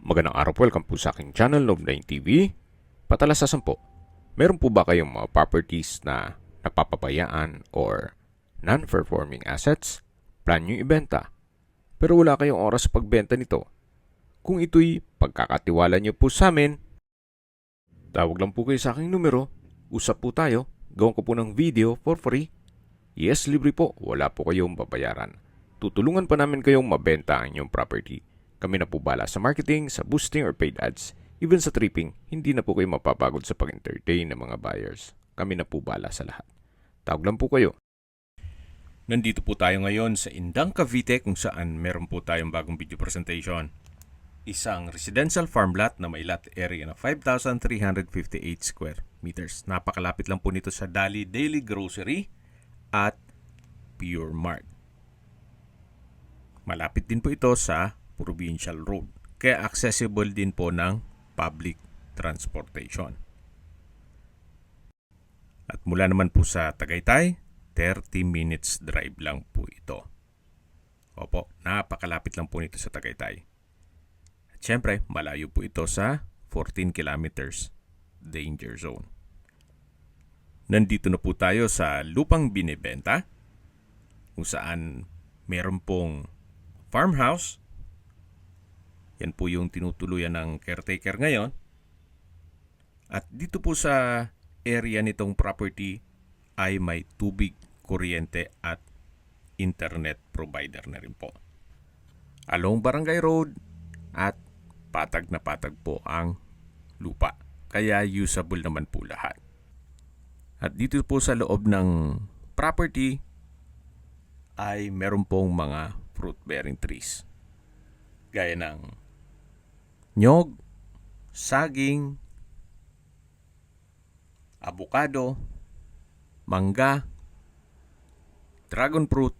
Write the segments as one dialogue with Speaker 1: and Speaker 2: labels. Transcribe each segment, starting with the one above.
Speaker 1: Magandang araw po, welcome po sa aking channel, Love9 TV. Patalasasan po, meron po ba kayong mga properties na napapabayaan or non-performing assets? Plan nyo ibenta, pero wala kayong oras sa pagbenta nito. Kung ito'y pagkakatiwala nyo po sa amin, tawag lang po kayo sa aking numero, usap po tayo, gawin ko po ng video for free. Yes, libre po, wala po kayong babayaran. Tutulungan pa namin kayong mabenta ang inyong property. Kami na po bala sa marketing, sa boosting or paid ads. Even sa tripping, hindi na po kayo mapapagod sa pag-entertain ng mga buyers. Kami na po bala sa lahat. Tawag lang po kayo. Nandito po tayo ngayon sa Indang, Cavite kung saan meron po tayong bagong video presentation. Isang residential farm lot na may lot area na 5,358 square meters. Napakalapit lang po nito sa Dali Daily Grocery at Pure Mart. Malapit din po ito sa Provincial Road. Kaya accessible din po ng public transportation. At mula naman po sa Tagaytay, 30 minutes drive lang po ito. Opo, napakalapit lang po nito sa Tagaytay. At syempre, malayo po ito sa 14 kilometers danger zone. Nandito na po tayo sa lupang binibenta kung saan meron pong farmhouse. Yan po yung tinutuluyan ng caretaker ngayon. At dito po sa area nitong property ay may tubig, kuryente at internet provider na rin po. Along Barangay Road at patag na patag po ang lupa. Kaya usable naman po lahat. At dito po sa loob ng property ay meron pong mga fruit-bearing trees. Gaya ng nyog, saging, abukado, mangga, dragon fruit,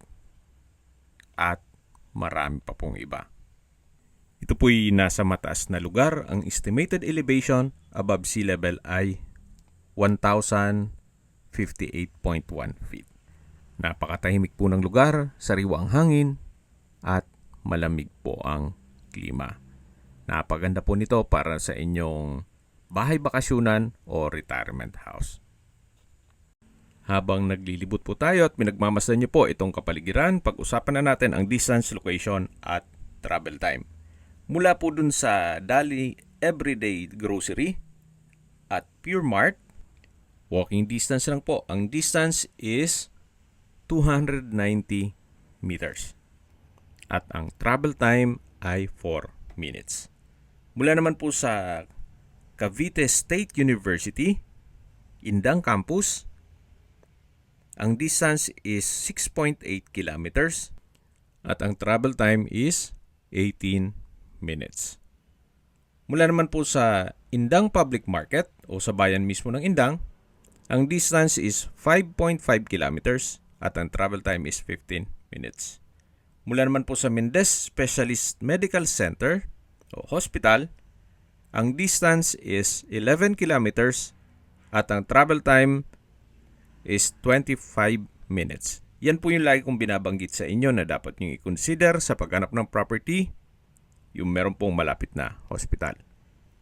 Speaker 1: at marami pa pong iba. Ito po'y nasa mataas na lugar. Ang estimated elevation above sea level ay 1,058.1 feet. Napakatahimik po ng lugar, sariwa ang hangin, at malamig po ang klima. Napaganda po nito para sa inyong bahay bakasyunan o retirement house. Habang naglilibot po tayo at pinagmamasdan niyo po itong kapaligiran, pag-usapan na natin ang distance, location at travel time. Mula po dun sa Dali Everyday Grocery at Pure Mart, walking distance lang po. Ang distance is 290 meters. At ang travel time ay 4 minutes. Mula naman po sa Cavite State University, Indang Campus, ang distance is 6.8 kilometers at ang travel time is 18 minutes. Mula naman po sa Indang Public Market o sa bayan mismo ng Indang, ang distance is 5.5 kilometers at ang travel time is 15 minutes. Mula naman po sa Mendez Specialist Medical Center o Hospital, ang distance is 11 kilometers at ang travel time is 25 minutes. Yan po yung lagi kong binabanggit sa inyo na dapat nyo i-consider sa paghanap ng property, yung meron pong malapit na hospital.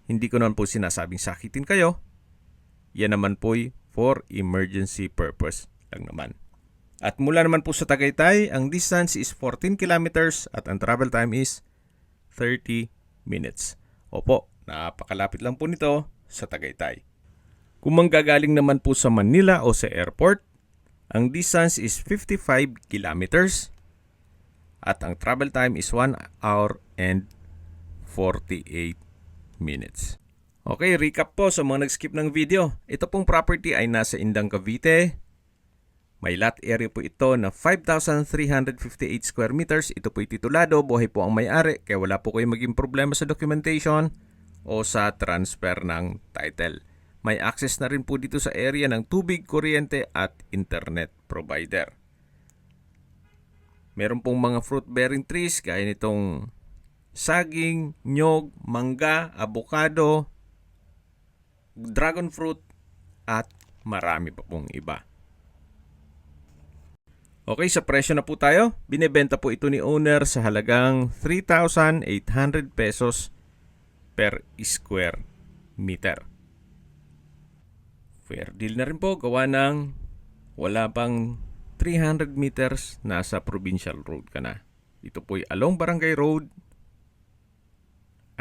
Speaker 1: Hindi ko naman po sinasabing sakitin kayo. Yan naman po'y for emergency purpose lang naman. At mula naman po sa Tagaytay, ang distance is 14 kilometers at ang travel time is 30 minutes. Opo, napakalapit lang po nito sa Tagaytay. Kung manggagaling naman po sa Manila o sa airport, ang distance is 55 kilometers at ang travel time is 1 hour and 48 minutes. Okay, recap po sa mga nag-skip ng video. Ito pong property ay nasa Indang, Cavite. May lot area po ito na 5,358 square meters. Ito po'y titulado, buhay po ang may-ari, kaya wala po kayong maging problema sa documentation o sa transfer ng title. May access na rin po dito sa area ng tubig, kuryente at internet provider. Meron pong mga fruit-bearing trees gaya nitong saging, nyog, mangga, abukado, dragon fruit at marami pa pong iba. Okay, sa presyo na po tayo. Binebenta po ito ni owner sa halagang 3,800 pesos per square meter. Fair deal na rin po, gawa ng wala pang 300 meters, nasa provincial road ka na. Ito po'y along barangay road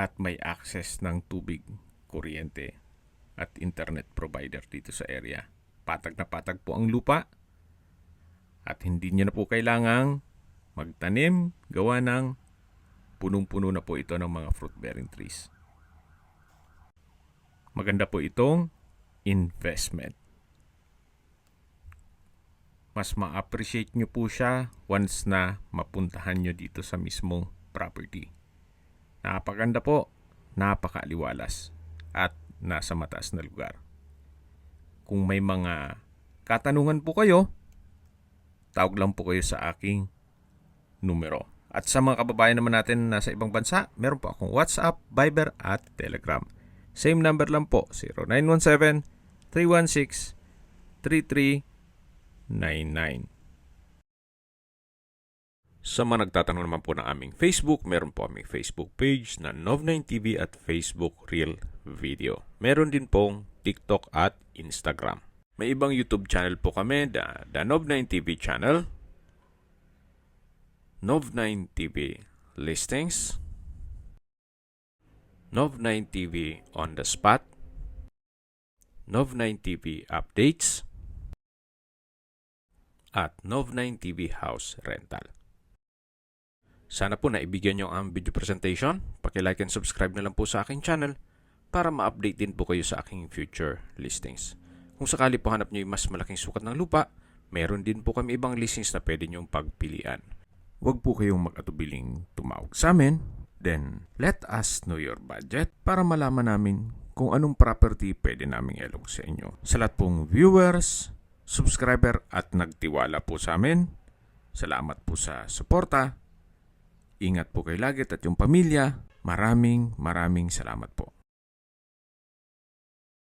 Speaker 1: at may access ng tubig, kuryente at internet provider dito sa area. Patag na patag po ang lupa at hindi nyo na po kailangang magtanim, gawa ng punong-puno na po ito ng mga fruit-bearing trees. Maganda po itong investment. Mas ma-appreciate nyo po siya once na mapuntahan nyo dito sa mismong property. Napakaganda po, napakaaliwalas, at nasa mataas na lugar. Kung may mga katanungan po kayo, tawag lang po kayo sa aking numero. At sa mga kababayan naman natin na nasa ibang bansa, meron po akong WhatsApp, Viber at Telegram. Same number lang po, 0917-316-3399. Sa mga nagtatanong naman po ng aming Facebook, meron po aming Facebook page na Nov9TV at Facebook Real Video. Meron din pong TikTok at Instagram. May ibang YouTube channel po kami, the Nov9TV channel, Nov9TV Listings, Nov9TV On The Spot, Nov9TV Updates, at Nov9TV House Rental. Sana po naibigyan nyo ang video presentation. Paki-like and subscribe na lang po sa aking channel para ma-update din po kayo sa aking future listings. Kung sakali po hanap nyo yung mas malaking sukat ng lupa, meron din po kami ibang listings na pwede nyong pagpilian. Huwag po kayong mag-atubiling tumawag sa amin. Then, let us know your budget para malaman namin kung anong property pwede naming ilog sa inyo. Sa lahat pong viewers, subscriber at nagtiwala po sa amin, salamat po sa suporta. Ingat po kayo lagi at yung pamilya. Maraming salamat po.